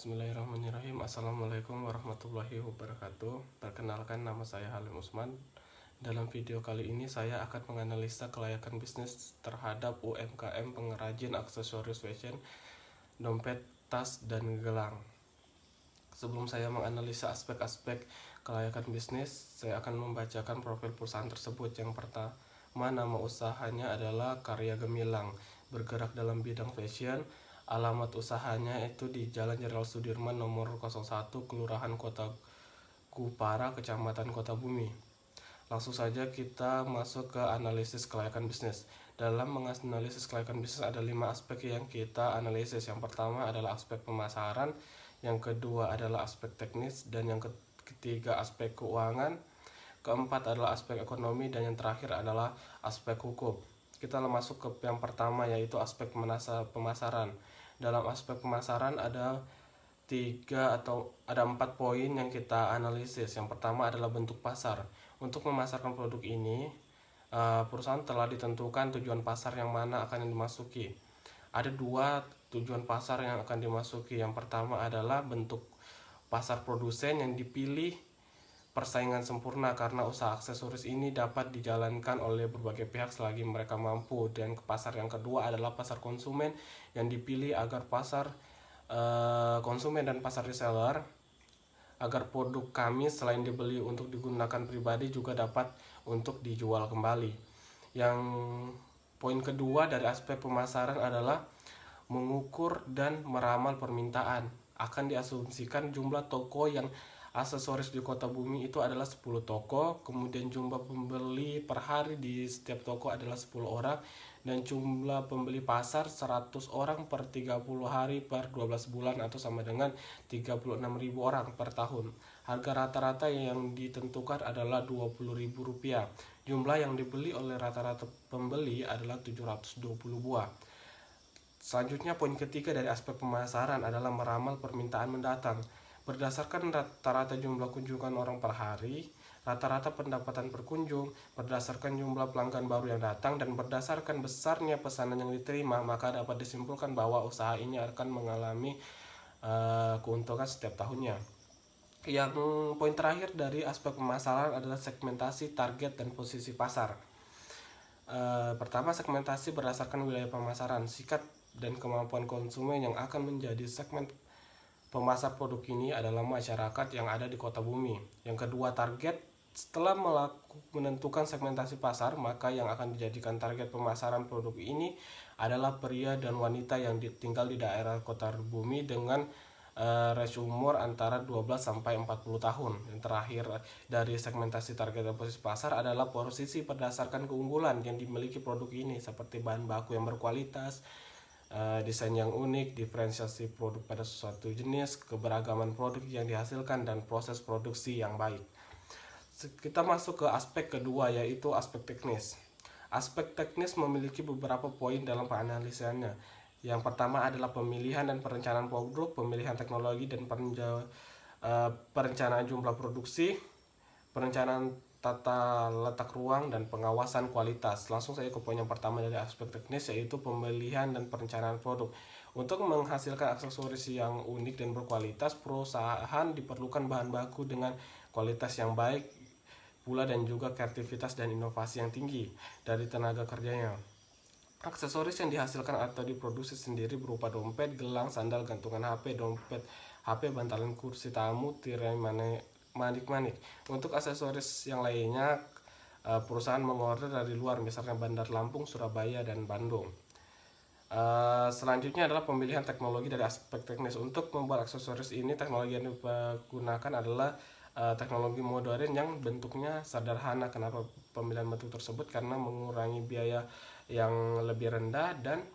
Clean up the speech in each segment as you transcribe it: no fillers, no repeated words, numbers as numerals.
Bismillahirrahmanirrahim. Assalamualaikum warahmatullahi wabarakatuh. Perkenalkan, nama saya Halim Usman. Dalam video kali ini saya akan menganalisa kelayakan bisnis terhadap UMKM pengrajin aksesoris fashion, dompet, tas, dan gelang. Sebelum saya menganalisa aspek-aspek kelayakan bisnis, saya akan membacakan profil perusahaan tersebut. Yang pertama, nama usahanya adalah Karya Gemilang, bergerak dalam bidang fashion. Alamat usahanya itu di Jalan Jenderal Sudirman nomor 01, Kelurahan Kota Kupara, Kecamatan Kota Bumi. Langsung saja kita masuk ke analisis kelayakan bisnis. Dalam menganalisis kelayakan bisnis ada 5 aspek yang kita analisis. Yang pertama adalah aspek pemasaran, yang kedua adalah aspek teknis, dan yang ketiga aspek keuangan, keempat adalah aspek ekonomi, dan yang terakhir adalah aspek hukum. Kita masuk ke yang pertama, yaitu aspek pemasaran. Dalam aspek pemasaran ada 4 poin yang kita analisis. Yang pertama adalah bentuk pasar. Untuk memasarkan produk ini, perusahaan telah ditentukan tujuan pasar yang mana akan dimasuki. Ada 2 tujuan pasar yang akan dimasuki. Yang pertama adalah bentuk pasar produsen yang dipilih persaingan sempurna karena usaha aksesoris ini dapat dijalankan oleh berbagai pihak selagi mereka mampu. Dan pasar yang kedua adalah pasar konsumen yang dipilih agar pasar konsumen dan pasar reseller agar produk kami selain dibeli untuk digunakan pribadi juga dapat untuk dijual kembali. Yang poin kedua dari aspek pemasaran adalah mengukur dan meramal permintaan. Akan diasumsikan jumlah toko yang aksesoris di Kota Bumi itu adalah 10 toko, kemudian jumlah pembeli per hari di setiap toko adalah 10 orang, dan jumlah pembeli pasar 100 orang per 30 hari per 12 bulan atau sama dengan 36.000 orang per tahun. Harga rata-rata yang ditentukan adalah Rp20.000. Jumlah yang dibeli oleh rata-rata pembeli adalah 720 buah. Selanjutnya, poin ketiga dari aspek pemasaran adalah meramal permintaan mendatang. Berdasarkan rata-rata jumlah kunjungan orang per hari, rata-rata pendapatan per kunjung, berdasarkan jumlah pelanggan baru yang datang, dan berdasarkan besarnya pesanan yang diterima, maka dapat disimpulkan bahwa usaha ini akan mengalami keuntungan setiap tahunnya. Yang poin terakhir dari aspek pemasaran adalah segmentasi, target, dan posisi pasar. Pertama, segmentasi berdasarkan wilayah pemasaran, sikap dan kemampuan konsumen yang akan menjadi segmen pemasar produk ini adalah masyarakat yang ada di Kota Bumi. Yang kedua, target. Setelah menentukan segmentasi pasar, maka yang akan dijadikan target pemasaran produk ini adalah pria dan wanita yang tinggal di daerah Kota Bumi dengan range umur antara 12 sampai 40 tahun. Yang terakhir dari segmentasi target dan posisi pasar adalah posisi berdasarkan keunggulan yang dimiliki produk ini, seperti bahan baku yang berkualitas, desain yang unik, diferensiasi produk pada suatu jenis, keberagaman produk yang dihasilkan, dan proses produksi yang baik. Kita masuk ke aspek kedua, yaitu aspek teknis. Aspek teknis memiliki beberapa poin dalam penganalisannya. Yang pertama adalah pemilihan dan perencanaan produk, pemilihan teknologi dan perencanaan jumlah produksi, perencanaan tata letak ruang, dan pengawasan kualitas. Langsung saya ke poin yang pertama dari aspek teknis, yaitu pemilihan dan perencanaan produk. Untuk menghasilkan aksesoris yang unik dan berkualitas, perusahaan diperlukan bahan baku dengan kualitas yang baik pula, dan juga kreativitas dan inovasi yang tinggi dari tenaga kerjanya. Aksesoris yang dihasilkan atau diproduksi sendiri berupa dompet, gelang, sandal, gantungan HP, dompet HP, bantalan kursi tamu, tirai manik-manik. Untuk aksesoris yang lainnya, perusahaan mengorder dari luar, misalnya Bandar Lampung, Surabaya, dan Bandung. Selanjutnya adalah pemilihan teknologi dari aspek teknis. Untuk membuat aksesoris ini, teknologi yang digunakan adalah teknologi modern yang bentuknya sederhana. Kenapa pemilihan bentuk tersebut? Karena mengurangi biaya yang lebih rendah dan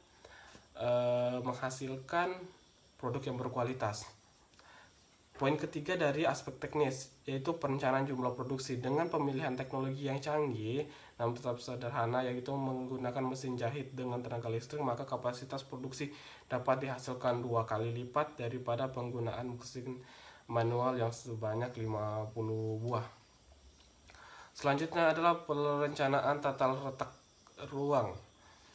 menghasilkan produk yang berkualitas. Poin ketiga dari aspek teknis, yaitu perencanaan jumlah produksi. Dengan pemilihan teknologi yang canggih namun tetap sederhana, yaitu menggunakan mesin jahit dengan tenaga listrik, maka kapasitas produksi dapat dihasilkan 2 kali lipat daripada penggunaan mesin manual yang sebanyak 50 buah. Selanjutnya adalah perencanaan tata letak ruang.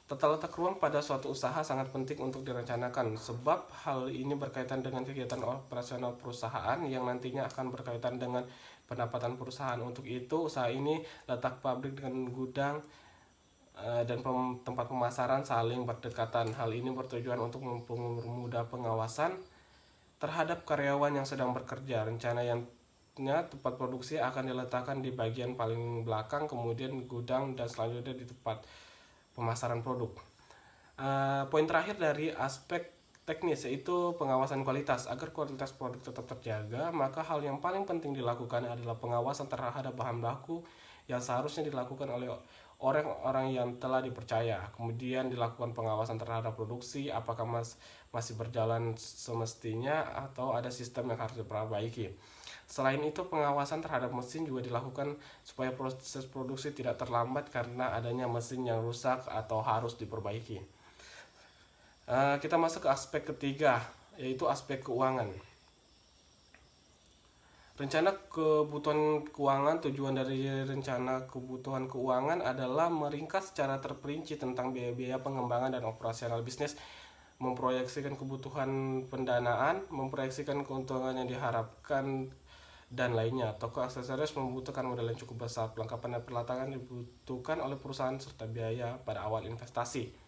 Tata letak ruang pada suatu usaha sangat penting untuk direncanakan, sebab hal ini berkaitan dengan kegiatan operasional perusahaan yang nantinya akan berkaitan dengan pendapatan perusahaan. Untuk itu, usaha ini letak pabrik dengan gudang dan tempat pemasaran saling berdekatan. Hal ini bertujuan untuk mempermudah pengawasan terhadap karyawan yang sedang bekerja. Rencananya tempat produksi akan diletakkan di bagian paling belakang, kemudian gudang, dan selanjutnya di tempat pemasaran produk. Poin terakhir dari aspek teknis yaitu pengawasan kualitas. Agar kualitas produk tetap terjaga, maka hal yang paling penting dilakukan adalah pengawasan terhadap bahan baku yang seharusnya dilakukan oleh orang-orang yang telah dipercaya. Kemudian dilakukan pengawasan terhadap produksi, apakah masih berjalan semestinya atau ada sistem yang harus diperbaiki. Selain itu, pengawasan terhadap mesin juga dilakukan supaya proses produksi tidak terlambat karena adanya mesin yang rusak atau harus diperbaiki. Kita masuk ke aspek ketiga, yaitu aspek keuangan. Rencana kebutuhan keuangan. Tujuan dari rencana kebutuhan keuangan adalah meringkas secara terperinci tentang biaya-biaya pengembangan dan operasional bisnis, memproyeksikan kebutuhan pendanaan, memproyeksikan keuntungan yang diharapkan, dan lainnya. Toko aksesoris membutuhkan modal yang cukup besar. Perlengkapan dan peralatan dibutuhkan oleh perusahaan serta biaya pada awal investasi.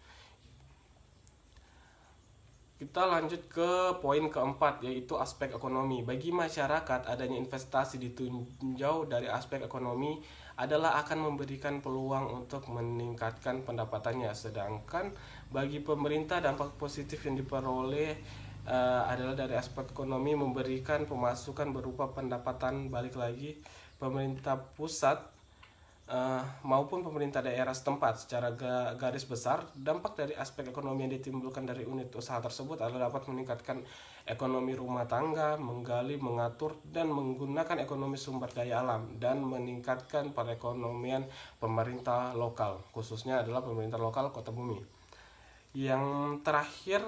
Kita lanjut ke poin keempat, yaitu aspek ekonomi. Bagi masyarakat, adanya investasi ditinjau dari aspek ekonomi adalah akan memberikan peluang untuk meningkatkan pendapatannya. Sedangkan bagi pemerintah, dampak positif yang diperoleh adalah dari aspek ekonomi, memberikan pemasukan berupa pendapatan. Balik lagi, pemerintah pusat maupun pemerintah daerah setempat. Secara garis besar, dampak dari aspek ekonomi yang ditimbulkan dari unit usaha tersebut adalah dapat meningkatkan ekonomi rumah tangga, menggali, mengatur, dan menggunakan ekonomi sumber daya alam, dan meningkatkan perekonomian pemerintah lokal, khususnya adalah pemerintah lokal Kota Bumi. Yang terakhir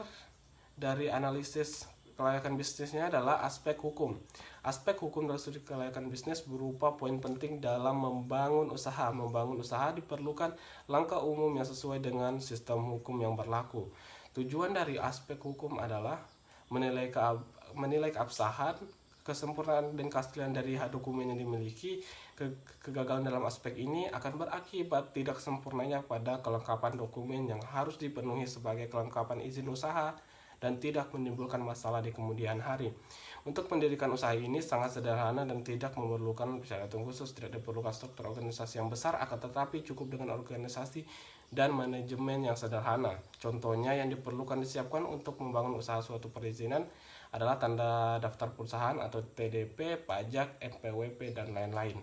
dari analisis kelayakan bisnisnya adalah aspek hukum. Aspek hukum dari studi kelayakan bisnis berupa poin penting dalam membangun usaha. Membangun usaha diperlukan langkah umum yang sesuai dengan sistem hukum yang berlaku. Tujuan dari aspek hukum adalah menilai keabsahan, kesempurnaan dan keaslian dari dokumen yang dimiliki. Kegagalan dalam aspek ini akan berakibat tidak sempurnanya pada kelengkapan dokumen yang harus dipenuhi sebagai kelengkapan izin usaha dan tidak menimbulkan masalah di kemudian hari. Untuk mendirikan usaha ini sangat sederhana dan tidak memerlukan persyaratan khusus. Tidak diperlukan struktur organisasi yang besar, akan tetapi cukup dengan organisasi dan manajemen yang sederhana. Contohnya yang diperlukan disiapkan untuk membangun usaha suatu perizinan adalah tanda daftar perusahaan atau TDP, pajak, NPWP, dan lain-lain.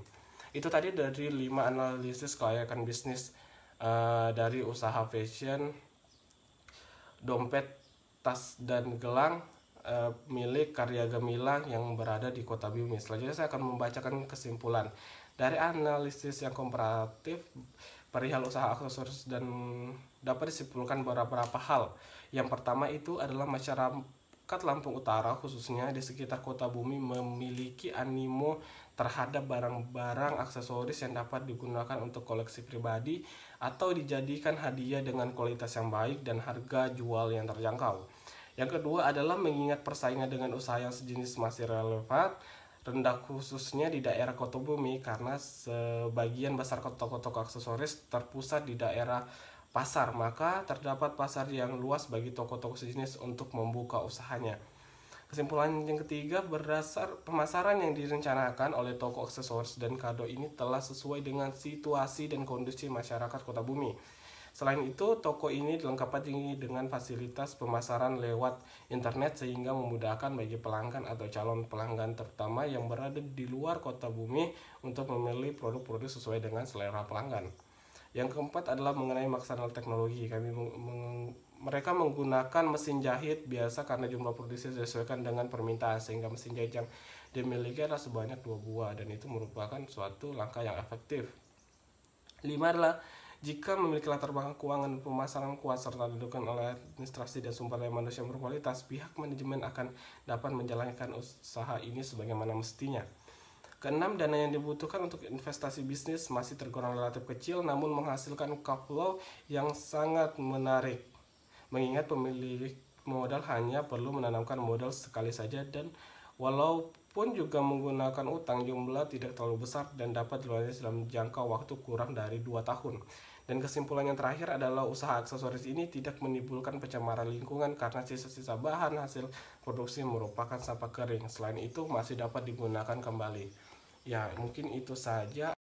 Itu tadi dari 5 analisis kelayakan bisnis dari usaha fashion, dompet, tas, dan gelang milik Karya Gemilang yang berada di Kota Bumi. Selanjutnya saya akan membacakan kesimpulan. Dari analisis yang komparatif perihal usaha aksesoris dan dapat disimpulkan beberapa hal. Yang pertama itu adalah masyarakat Lampung Utara, khususnya di sekitar Kota Bumi, memiliki animo terhadap barang-barang aksesoris yang dapat digunakan untuk koleksi pribadi atau dijadikan hadiah dengan kualitas yang baik dan harga jual yang terjangkau. Yang kedua adalah mengingat persaingan dengan usaha yang sejenis masih relevan rendah, khususnya di daerah Kota Bumi, karena sebagian besar toko-toko aksesoris terpusat di daerah pasar, maka terdapat pasar yang luas bagi toko-toko sejenis untuk membuka usahanya. Kesimpulan yang ketiga, berdasar pemasaran yang direncanakan oleh toko aksesoris dan kado ini telah sesuai dengan situasi dan kondisi masyarakat Kota Bumi. Selain itu, toko ini dilengkapi dengan fasilitas pemasaran lewat internet sehingga memudahkan bagi pelanggan atau calon pelanggan terutama yang berada di luar Kota Bumi untuk memilih produk-produk sesuai dengan selera pelanggan. Yang keempat adalah mengenai maksimal teknologi. Mereka menggunakan mesin jahit biasa karena jumlah produksi disesuaikan dengan permintaan, sehingga mesin jahit yang dimiliki adalah sebanyak 2 buah, dan itu merupakan suatu langkah yang efektif. 5 adalah jika memiliki latar belakang keuangan dan pemasaran kuat serta didukung oleh administrasi dan sumber daya manusia yang berkualitas, pihak manajemen akan dapat menjalankan usaha ini sebagaimana mestinya. Keenam, dana yang dibutuhkan untuk investasi bisnis masih tergolong relatif kecil namun menghasilkan cash flow yang sangat menarik. Mengingat pemilik modal hanya perlu menanamkan modal sekali saja dan walaupun juga menggunakan utang, jumlah tidak terlalu besar dan dapat dilunasi dalam jangka waktu kurang dari 2 tahun. Dan kesimpulan yang terakhir adalah usaha aksesoris ini tidak menimbulkan pencemaran lingkungan karena sisa-sisa bahan hasil produksi merupakan sampah kering. Selain itu masih dapat digunakan kembali. Ya, mungkin itu saja.